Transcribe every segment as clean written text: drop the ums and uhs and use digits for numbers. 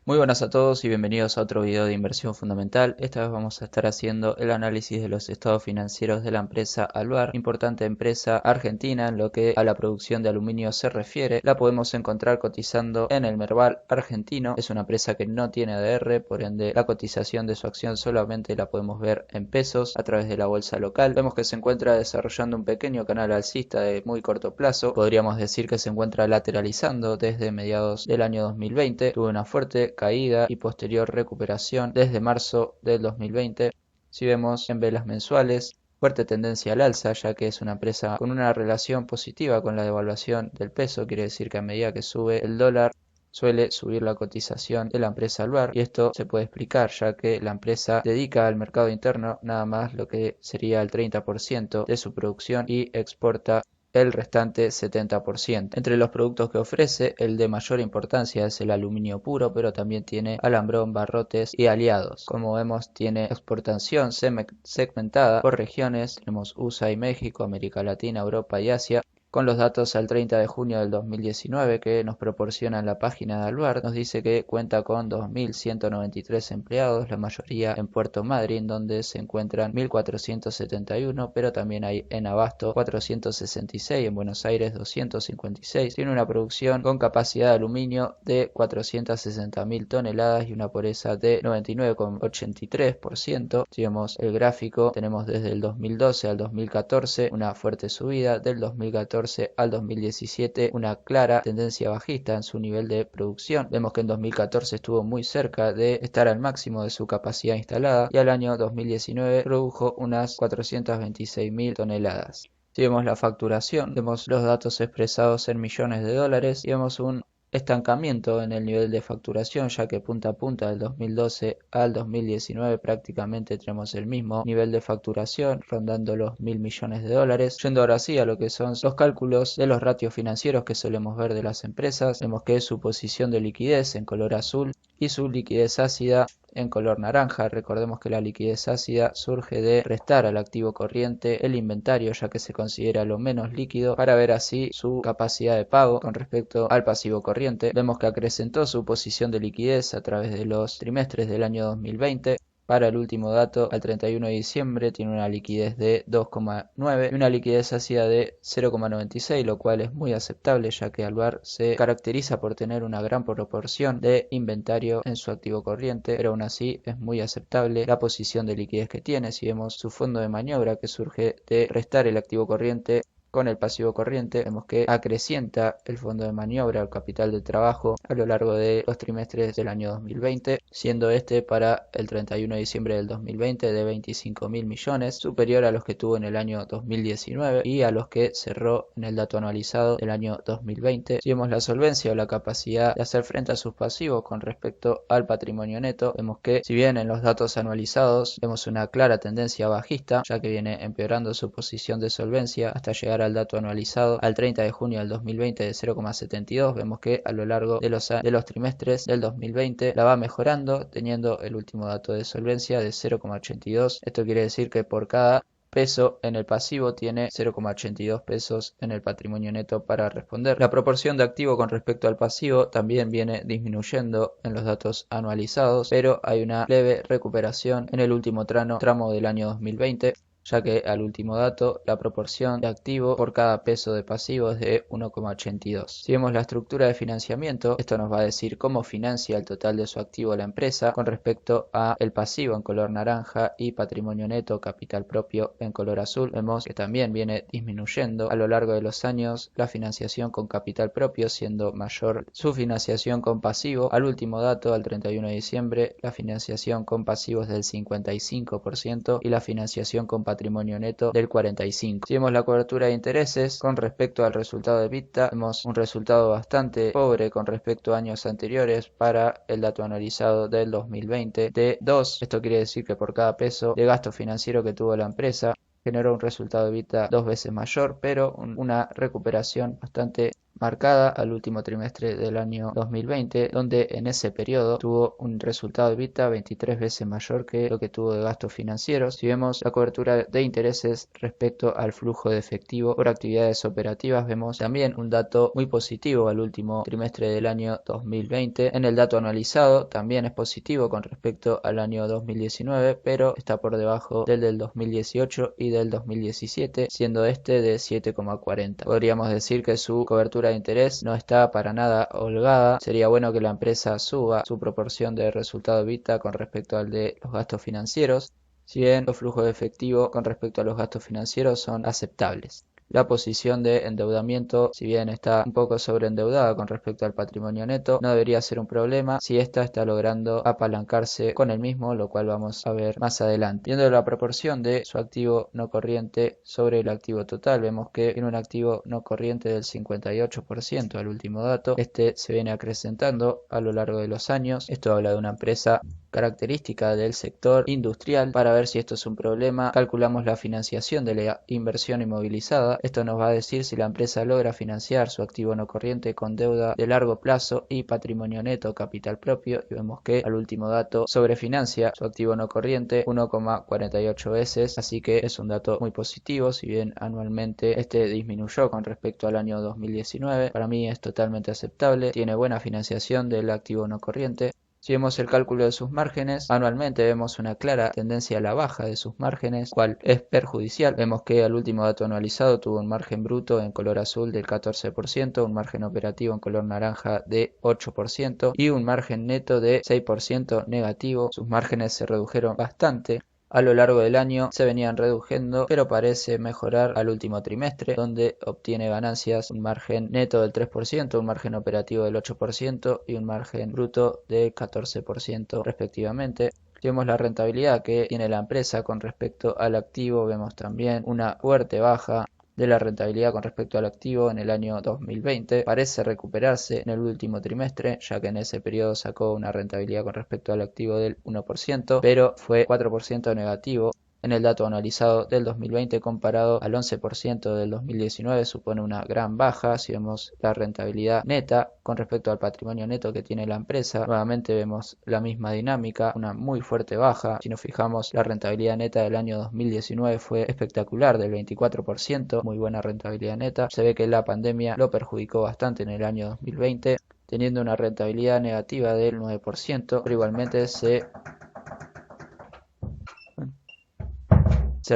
Muy buenas a todos y bienvenidos a otro video de inversión fundamental. Esta vez vamos a estar haciendo el análisis de los estados financieros de la empresa Alvar, importante empresa argentina en lo que a la producción de aluminio se refiere. La podemos encontrar cotizando en el Merval argentino. Es una empresa que no tiene ADR, por ende la cotización de su acción solamente la podemos ver en pesos a través de la bolsa local. Vemos que se encuentra desarrollando un pequeño canal alcista de muy corto plazo. Podríamos decir que se encuentra lateralizando desde mediados del año 2020. Tuvo una fuerte caída y posterior recuperación desde marzo del 2020. Si vemos en velas mensuales, fuerte tendencia al alza, ya que es una empresa con una relación positiva con la devaluación del peso. Quiere decir que a medida que sube el dólar suele subir la cotización de la empresa Alvar, y esto se puede explicar ya que la empresa dedica al mercado interno nada más lo que sería el 30% de su producción y exporta el restante 70%. Entre los productos que ofrece, el de mayor importancia es el aluminio puro, pero también tiene alambrón, barrotes y aliados. Como vemos, tiene exportación segmentada por regiones. Tenemos USA y México, América Latina, Europa y Asia. Con los datos al 30 de junio del 2019 que nos proporciona la página de Alvar, nos dice que cuenta con 2.193 empleados, la mayoría en Puerto Madryn, donde se encuentran 1.471, pero también hay en Abasto 466, en Buenos Aires 256. Tiene una producción con capacidad de aluminio de 460.000 toneladas y una pureza de 99,83%. Si vemos el gráfico, tenemos desde el 2012 al 2014 una fuerte subida, del 2014 al 2017 una clara tendencia bajista en su nivel de producción. Vemos que en 2014 estuvo muy cerca de estar al máximo de su capacidad instalada y al año 2019 produjo unas 426.000 toneladas. Si vemos la facturación, vemos los datos expresados en millones de dólares y vemos un estancamiento en el nivel de facturación, ya que punta a punta del 2012 al 2019 prácticamente tenemos el mismo nivel de facturación, rondando los 1.000 millones de dólares. Yendo ahora sí a lo que son los cálculos de los ratios financieros que solemos ver de las empresas, vemos que su posición de liquidez en color azul y su liquidez ácida en color naranja. Recordemos que la liquidez ácida surge de restar al activo corriente el inventario, ya que se considera lo menos líquido, para ver así su capacidad de pago con respecto al pasivo corriente. Vemos que acrecentó su posición de liquidez a través de los trimestres del año 2020. Para el último dato, al 31 de diciembre, tiene una liquidez de 2,9 y una liquidez ácida de 0,96, lo cual es muy aceptable, ya que Alvar se caracteriza por tener una gran proporción de inventario en su activo corriente, pero aún así es muy aceptable la posición de liquidez que tiene. Si vemos su fondo de maniobra, que surge de restar el activo corriente con el pasivo corriente, vemos que acrecienta el fondo de maniobra o capital de trabajo a lo largo de los trimestres del año 2020, siendo este para el 31 de diciembre del 2020 de 25.000 millones, superior a los que tuvo en el año 2019 y a los que cerró en el dato anualizado del año 2020. Si vemos la solvencia o la capacidad de hacer frente a sus pasivos con respecto al patrimonio neto, vemos que si bien en los datos anualizados vemos una clara tendencia bajista, ya que viene empeorando su posición de solvencia hasta llegar al dato anualizado al 30 de junio del 2020 de 0,72, vemos que a lo largo de los trimestres del 2020 la va mejorando, teniendo el último dato de solvencia de 0,82. Esto quiere decir que por cada peso en el pasivo tiene 0,82 pesos en el patrimonio neto para responder. La proporción de activo con respecto al pasivo también viene disminuyendo en los datos anualizados, pero hay una leve recuperación en el último tramo del año 2020, ya que al último dato la proporción de activo por cada peso de pasivo es de 1,82. Si vemos la estructura de financiamiento, esto nos va a decir cómo financia el total de su activo la empresa con respecto a el pasivo en color naranja y patrimonio neto, capital propio en color azul. Vemos que también viene disminuyendo a lo largo de los años la financiación con capital propio, siendo mayor su financiación con pasivo. Al último dato, al 31 de diciembre, la financiación con pasivo es del 55% y la financiación con patrimonio neto del 45%. Si vemos la cobertura de intereses con respecto al resultado de EBITDA, vemos un resultado bastante pobre con respecto a años anteriores para el dato anualizado del 2020 de 2. Esto quiere decir que por cada peso de gasto financiero que tuvo la empresa generó un resultado de EBITDA 2 veces mayor, pero una recuperación bastante marcada al último trimestre del año 2020, donde en ese periodo tuvo un resultado de EBITDA 23 veces mayor que lo que tuvo de gastos financieros. Si vemos la cobertura de intereses respecto al flujo de efectivo por actividades operativas, vemos también un dato muy positivo al último trimestre del año 2020. En el dato anualizado también es positivo con respecto al año 2019, pero está por debajo del 2018 y del 2017, siendo este de 7,40. Podríamos decir que su cobertura de interés no está para nada holgada. Sería bueno que la empresa suba su proporción de resultado EBITDA con respecto al de los gastos financieros, si bien los flujos de efectivo con respecto a los gastos financieros son aceptables. La posición de endeudamiento, si bien está un poco sobreendeudada con respecto al patrimonio neto, no debería ser un problema si ésta está logrando apalancarse con el mismo, lo cual vamos a ver más adelante. Viendo la proporción de su activo no corriente sobre el activo total, vemos que tiene un activo no corriente del 58% al último dato. Este se viene acrecentando a lo largo de los años. Esto habla de una empresa característica del sector industrial. Para ver si esto es un problema, calculamos la financiación de la inversión inmovilizada. Esto nos va a decir si la empresa logra financiar su activo no corriente con deuda de largo plazo y patrimonio neto capital propio, y vemos que al último dato sobrefinancia su activo no corriente 1,48 veces, así que es un dato muy positivo. Si bien anualmente este disminuyó con respecto al año 2019, para mí es totalmente aceptable. Tiene buena financiación del activo no corriente. Si vemos el cálculo de sus márgenes, anualmente vemos una clara tendencia a la baja de sus márgenes, cual es perjudicial. Vemos que al último dato anualizado tuvo un margen bruto en color azul del 14%, un margen operativo en color naranja de 8% y un margen neto de 6% negativo. Sus márgenes se redujeron bastante a lo largo del año, se venían reduciendo, pero parece mejorar al último trimestre, donde obtiene ganancias, un margen neto del 3%, un margen operativo del 8% y un margen bruto del 14% respectivamente. Si vemos la rentabilidad que tiene la empresa con respecto al activo, vemos también una fuerte baja de la rentabilidad con respecto al activo en el año 2020. Parece recuperarse en el último trimestre, ya que en ese periodo sacó una rentabilidad con respecto al activo del 1%, pero fue 4% negativo. En el dato anualizado del 2020 comparado al 11% del 2019 supone una gran baja. Si vemos la rentabilidad neta con respecto al patrimonio neto que tiene la empresa, nuevamente vemos la misma dinámica, una muy fuerte baja. Si nos fijamos, la rentabilidad neta del año 2019 fue espectacular, del 24%, muy buena rentabilidad neta. Se ve que la pandemia lo perjudicó bastante en el año 2020, teniendo una rentabilidad negativa del 9%, pero igualmente se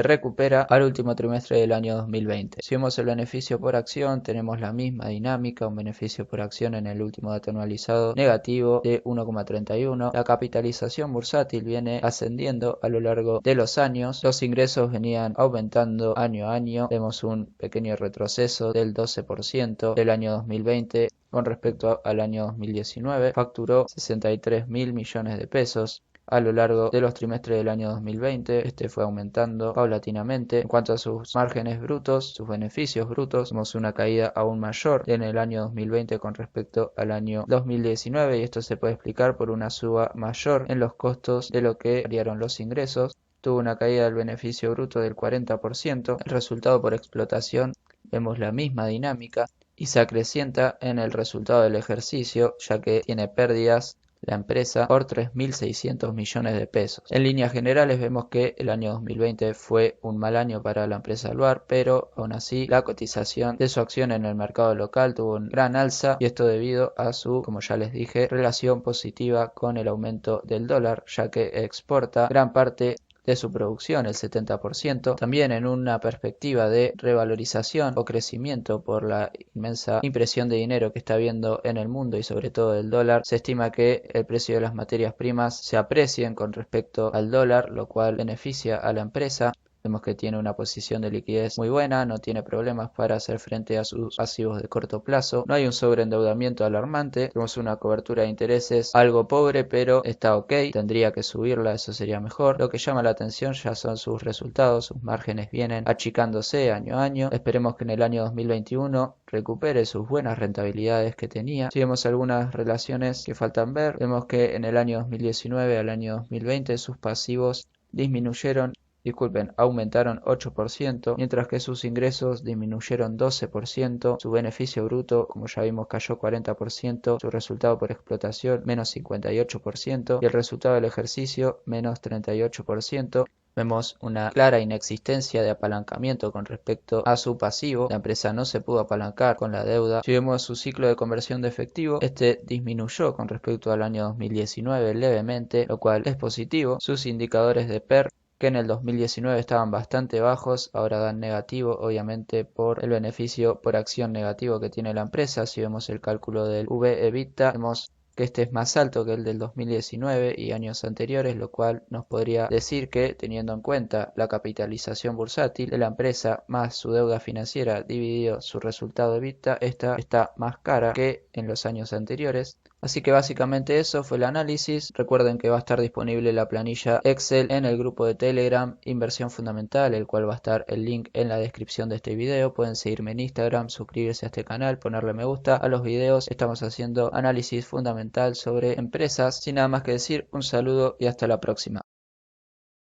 recupera al último trimestre del año 2020. Si vemos el beneficio por acción, tenemos la misma dinámica, un beneficio por acción en el último dato anualizado negativo de 1,31. La capitalización bursátil viene ascendiendo a lo largo de los años. Los ingresos venían aumentando año a año. Vemos un pequeño retroceso del 12% del año 2020 con respecto al año 2019. Facturó 63.000 millones de pesos. A lo largo de los trimestres del año 2020, este fue aumentando paulatinamente. En cuanto a sus márgenes brutos, sus beneficios brutos, vemos una caída aún mayor en el año 2020 con respecto al año 2019, y esto se puede explicar por una suba mayor en los costos de lo que variaron los ingresos. Tuvo una caída del beneficio bruto del 40%. El resultado por explotación, vemos la misma dinámica y se acrecienta en el resultado del ejercicio, ya que tiene pérdidas la empresa por 3.600 millones de pesos. En líneas generales vemos que el año 2020 fue un mal año para la empresa Alvar, pero aún así la cotización de su acción en el mercado local tuvo un gran alza, y esto debido a su, como ya les dije, relación positiva con el aumento del dólar, ya que exporta gran parte de su producción, el 70%, también en una perspectiva de revalorización o crecimiento por la inmensa impresión de dinero que está habiendo en el mundo y sobre todo del dólar. Se estima que el precio de las materias primas se aprecien con respecto al dólar, lo cual beneficia a la empresa. Vemos que tiene una posición de liquidez muy buena, no tiene problemas para hacer frente a sus pasivos de corto plazo, no hay un sobreendeudamiento alarmante, tenemos una cobertura de intereses algo pobre, pero está ok, tendría que subirla, eso sería mejor. Lo que llama la atención ya son sus resultados, sus márgenes vienen achicándose año a año. Esperemos que en el año 2021 recupere sus buenas rentabilidades que tenía. Si vemos algunas relaciones que faltan ver, vemos que en el año 2019 al año 2020 sus pasivos disminuyeron aumentaron 8%, mientras que sus ingresos disminuyeron 12%, su beneficio bruto, como ya vimos, cayó 40%, su resultado por explotación menos 58% y el resultado del ejercicio menos 38%. Vemos una clara inexistencia de apalancamiento con respecto a su pasivo. La empresa no se pudo apalancar con la deuda. Si vemos su ciclo de conversión de efectivo, este disminuyó con respecto al año 2019 levemente, lo cual es positivo. Sus indicadores de PER, que en el 2019 estaban bastante bajos, ahora dan negativo, obviamente por el beneficio por acción negativo que tiene la empresa. Si vemos el cálculo del V/EBITDA, vemos que este es más alto que el del 2019 y años anteriores, lo cual nos podría decir que, teniendo en cuenta la capitalización bursátil de la empresa más su deuda financiera dividido su resultado EBITDA, esta está más cara que en los años anteriores. Así que básicamente eso fue el análisis. Recuerden que va a estar disponible la planilla Excel en el grupo de Telegram Inversión Fundamental, el cual va a estar el link en la descripción de este video. Pueden seguirme en Instagram, suscribirse a este canal, ponerle me gusta a los videos. Estamos haciendo análisis fundamental sobre empresas. Sin nada más que decir, un saludo y hasta la próxima.